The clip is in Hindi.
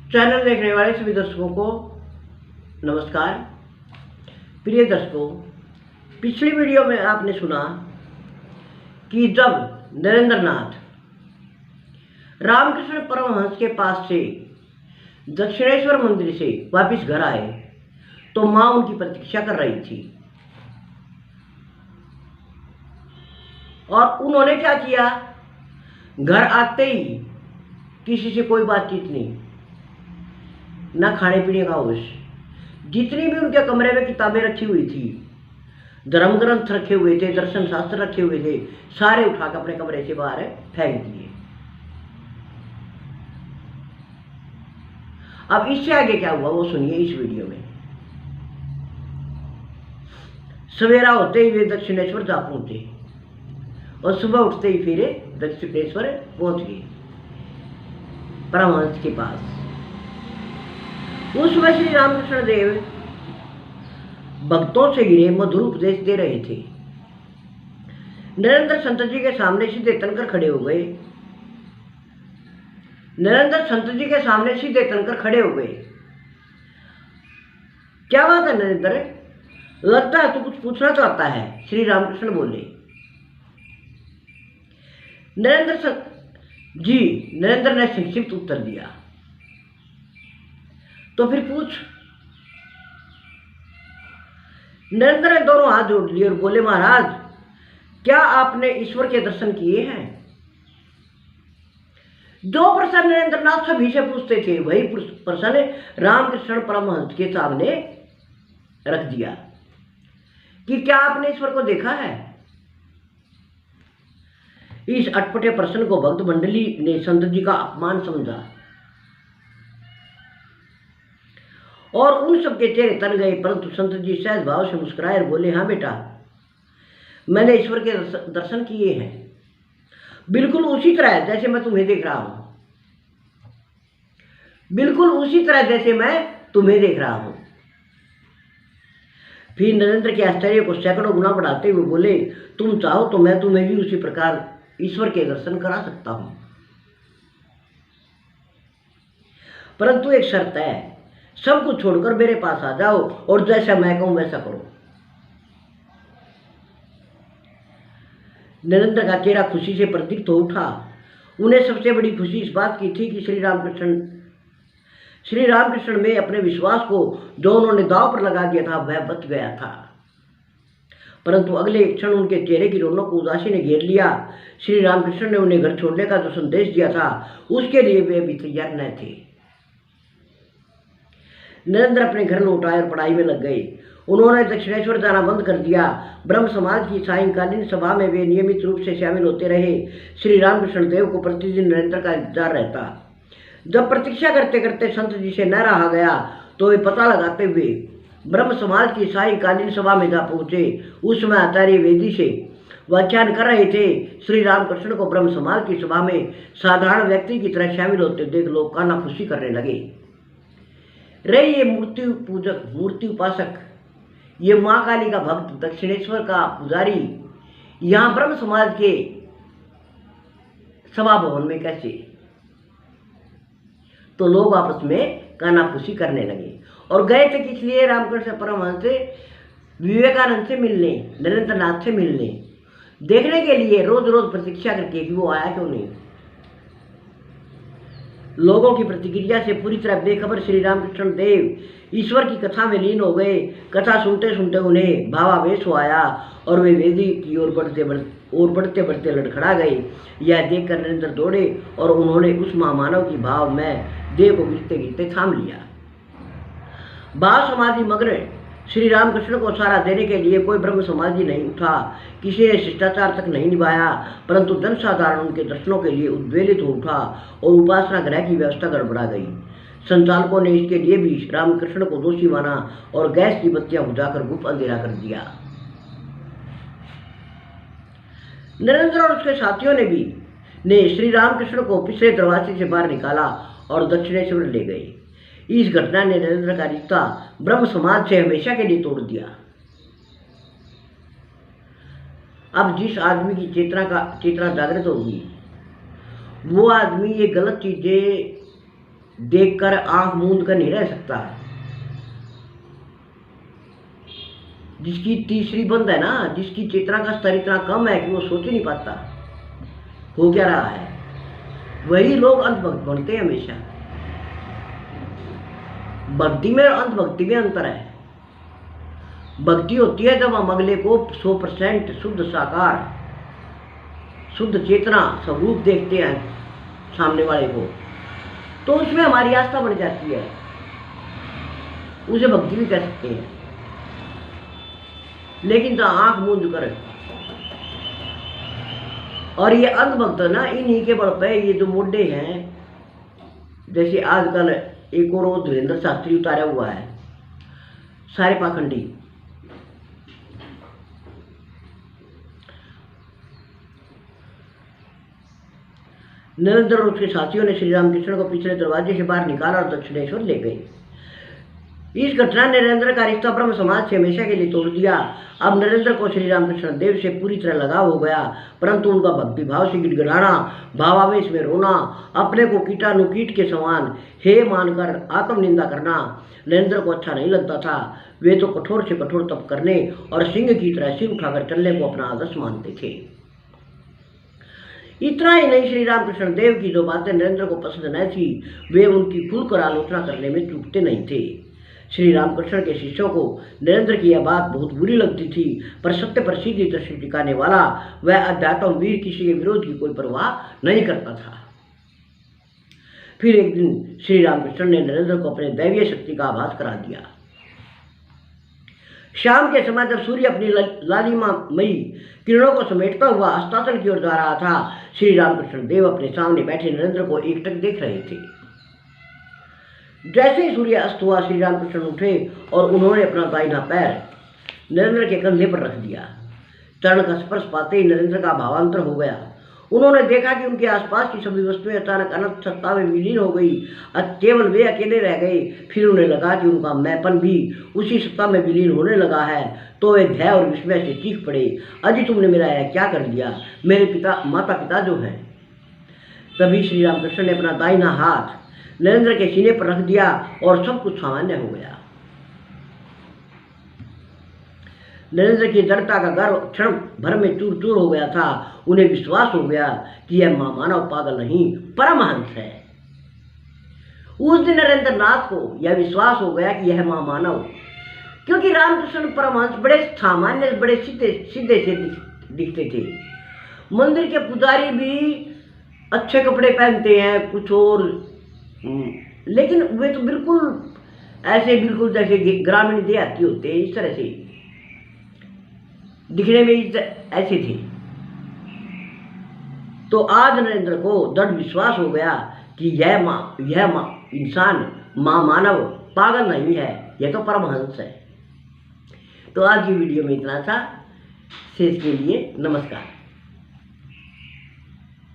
चैनल देखने वाले सभी दर्शकों को नमस्कार। प्रिय दर्शकों, पिछली वीडियो में आपने सुना कि जब नरेंद्र नाथ रामकृष्ण परमहंस के पास से दक्षिणेश्वर मंदिर से वापस घर आए तो मां उनकी प्रतीक्षा कर रही थी। और उन्होंने क्या किया, घर आते ही किसी से कोई बातचीत नहीं, ना खाने पीने का होश। जितनी भी उनके कमरे में किताबें रखी हुई थी, धर्म ग्रंथ रखे हुए थे, दर्शन शास्त्र रखे हुए थे, सारे उठाकर अपने कमरे से बाहर फेंक दिए। अब इससे आगे क्या हुआ वो सुनिए इस वीडियो में। सवेरा होते ही वे दक्षिणेश्वर जा पहुंचे और सुबह उठते ही फिर दक्षिणेश्वर पहुंच गए परमहंस के पास। उस समय श्री रामकृष्ण देव भक्तों से घिरे मधुर उपदेश दे रहे थे। नरेंद्र संत जी के सामने सीधे तनकर खड़े हो गए। नरेंद्र संत जी के सामने सीधे तनकर खड़े हो गए। क्या बात है नरेंद्र, लगता है तू कुछ पूछना चाहता है, श्री रामकृष्ण बोले। नरेंद्र ने संक्षिप्त उत्तर दिया। तो फिर पूछ। नरेंद्र ने दोनों हाथ जोड़ लिए और बोले, महाराज क्या आपने ईश्वर के दर्शन किए हैं? जो प्रश्न नरेंद्र नाथ सभी से पूछते थे वही प्रश्न रामकृष्ण परमहंस के सामने रख दिया कि क्या आपने ईश्वर को देखा है? इस अटपटे प्रश्न को भक्त मंडली ने संत जी का अपमान समझा और उन सबके चेहरे तर गए, परंतु संत जी सहज भाव से मुस्कुराए और बोले, हाँ बेटा, मैंने ईश्वर के दर्शन किए हैं, बिल्कुल उसी तरह जैसे मैं तुम्हें देख रहा हूं, बिल्कुल उसी तरह जैसे मैं तुम्हें देख रहा हूं। फिर नरेंद्र के आश्चर्य को सैकड़ों गुना बढ़ाते हुए बोले, तुम चाहो तो मैं तुम्हें भी उसी प्रकार ईश्वर के दर्शन करा सकता हूं, परंतु एक शर्त है, सब कुछ छोड़कर मेरे पास आ जाओ और जैसा मैं कहूं वैसा करो। नरेंद्र का चेहरा खुशी से प्रदीप्त हो उठा। उन्हें सबसे बड़ी खुशी इस बात की थी कि श्री रामकृष्ण में अपने विश्वास को जो उन्होंने दांव पर लगा दिया था वह बच गया था। परंतु अगले एक क्षण उनके चेहरे की रौनक को उदासी ने घेर लिया। श्री रामकृष्ण ने उन्हें घर छोड़ने का जो संदेश दिया था उसके लिए वे अभी तैयार न थे। नरेंद्र अपने घर लौट आए और पढ़ाई में लग गए। उन्होंने दक्षिणेश्वर जाना बंद कर दिया। ब्रह्म समाज की सायंकालीन सभा में वे नियमित रूप से शामिल होते रहे। श्री रामकृष्ण देव को प्रतिदिन नरेंद्र का इंतजार रहता। जब प्रतीक्षा करते करते संत जी से न रहा गया तो वे पता लगाते हुए ब्रह्म समाज की सायंकालीन सभा में जा पहुंचे। उस समय आचार्य वेदी से व्याख्यान कर रहे थे। श्री रामकृष्ण को ब्रह्म समाज की सभा में साधारण व्यक्ति की तरह शामिल होते देख लोग काना खुशी करने लगे। रे ये मूर्ति पूजक, मूर्ति उपासक, ये माँ काली का भक्त, दक्षिणेश्वर का पुजारी यहाँ ब्रह्म समाज के सभा भवन में कैसे? तो लोग आपस में कानाफूसी करने लगे और गए थे किस लिए? रामकृष्ण परमहंस से, विवेकानंद से मिलने, नरेंद्र नाथ से मिलने, देखने के लिए रोज रोज प्रतीक्षा करके कि वो आया क्यों नहीं। लोगों की प्रतिक्रिया से पूरी तरह बेखबर श्री रामकृष्ण देव ईश्वर की कथा में लीन हो गए। कथा सुनते सुनते उन्हें भावावेश हो आया और वे वेदी की ओर बढ़ते बढ़ते लड़खड़ा गए। यह देखकर नरेंद्र दौड़े और उन्होंने उस महामानव की भाव में देह को गिरते गिरते थाम लिया। भाव समाधि मग्न श्री रामकृष्ण को सहारा देने के लिए कोई ब्रह्म समाजी नहीं उठा, किसी ने शिष्टाचार तक नहीं निभाया, परंतु जनसाधारण उनके दर्शनों के लिए उद्वेलित हो उठा और उपासना गृह की व्यवस्था गड़बड़ा गई। संचालकों ने इसके लिए भी रामकृष्ण को दोषी माना और गैस की बत्तियां बुझाकर गुप्त अंधेरा कर दिया। नरेंद्र और उसके साथियों ने श्री रामकृष्ण को पिछले दरवाजे से बाहर निकाला और दक्षिणेश्वर ले गए। इस घटना ने नरेंद्र का रिश्ता ब्रह्म समाज से हमेशा के लिए तोड़ दिया। अब जिस आदमी की चेतना जागृत होगी वो आदमी ये गलत चीजें देखकर आंख मूंद कर नहीं रह सकता। जिसकी तीसरी बंद है ना, जिसकी चेतना का स्तर इतना कम है कि वो सोच ही नहीं पाता हो क्या रहा है, वही लोग अंधभक्त बनते हैं हमेशा। भक्ति में और अंधभक्ति में अंतर है। भक्ति होती है जब हम अगले को 100% शुद्ध साकार, शुद्ध चेतना स्वरूप देखते हैं सामने वाले को, तो उसमें हमारी आस्था बढ़ जाती है, उसे भक्ति भी कह सकते हैं। लेकिन तो आंख मूंद कर, और ये अंधभक्त ना इन्हीं के बल पे ये जो मुड्डे हैं, जैसे आजकल एक और वो धीरेन्द्र शास्त्री उतारा हुआ है, सारे पाखंडी, नरेंद्र और उसके साथियों ने श्री रामकृष्ण को पिछले दरवाजे से बाहर निकाला और दक्षिणेश्वर ले गए। इस घटना ने नरेंद्र का रिश्ता ब्रह्म समाज से हमेशा के लिए तोड़ दिया। अब नरेंद्र को श्री रामकृष्ण देव से पूरी तरह लगाव हो गया, परंतु उनका भक्ति भाव से गिड़गिड़ाना, भावावेश में रोना, अपने को कीटाणुकीट के समान हे मानकर आत्मनिंदा करना नरेंद्र को अच्छा नहीं लगता था। वे तो कठोर से कठोर तप करने और सिंह की तरह सिर उठाकर चलने को अपना आदर्श मानते थे। इतना ही नहीं, श्री रामकृष्ण देव की जो बातें नरेंद्र को पसंद न थी, वे उनकी खुलकर आलोचना करने में चूकते नहीं थे। श्री रामकृष्ण के शिष्यों को नरेंद्र की यह बात बहुत बुरी लगती थी, पर सत्य पर सीधी दृष्टि टिकाने वाला वह अध्यात्म वीर किसी के विरोध की कोई परवाह नहीं करता था। फिर एक दिन श्री रामकृष्ण ने नरेंद्र को अपने दैवीय शक्ति का आभास करा दिया। शाम के समय जब सूर्य अपनी लालिमामयी किरणों को समेटता हुआ अस्ताचल की ओर जा रहा था, श्री रामकृष्ण देव अपने सामने बैठे नरेंद्र को एकटक देख रहे थे। जैसे ही सूर्य अस्त हुआ, श्री रामकृष्ण उठे और उन्होंने अपना दाहिना पैर नरेंद्र के कंधे पर रख दिया। चरण का स्पर्श पाते ही नरेंद्र का भावांतर हो गया। उन्होंने देखा कि उनके आसपास की सभी वस्तुएं अचानक अनंत सत्ता में विलीन हो गई। केवल वे अकेले रह गए। फिर उन्हें लगा कि उनका मैंपन भी उसी सत्ता में विलीन होने लगा है, तो वे भय और विस्मय से चीख पड़े, अजी तुमने मेरा यह क्या कर दिया, मेरे माता पिता जो हैं। तभी श्री रामकृष्ण ने अपना दाहिना हाथ नरेंद्र के सीने पर रख दिया और सब कुछ सामान्य हो गया। नरेंद्र की जड़ता का गर्व क्षण भर में चूर चूर हो गया था। उन्हें विश्वास हो गया कि यह महामानव पागल नहीं, परमहंस है। उस दिन नरेंद्र नाथ को यह विश्वास हो गया कि यह महामानव, क्योंकि रामकृष्ण परमहंस बड़े सामान्य, बड़े सीधे सीधे से दिखते थे। मंदिर के पुजारी भी अच्छे कपड़े पहनते हैं कुछ और, लेकिन वे तो बिल्कुल ऐसे, बिल्कुल जैसे ग्रामीण देहाती होते हैं, इस तरह से दिखने में ऐसे थे। तो आज नरेंद्र को दृढ़ विश्वास हो गया कि यह इंसान मानव पागल नहीं है, यह तो परमहंस है। तो आज की वीडियो में इतना था। शेष के लिए नमस्कार।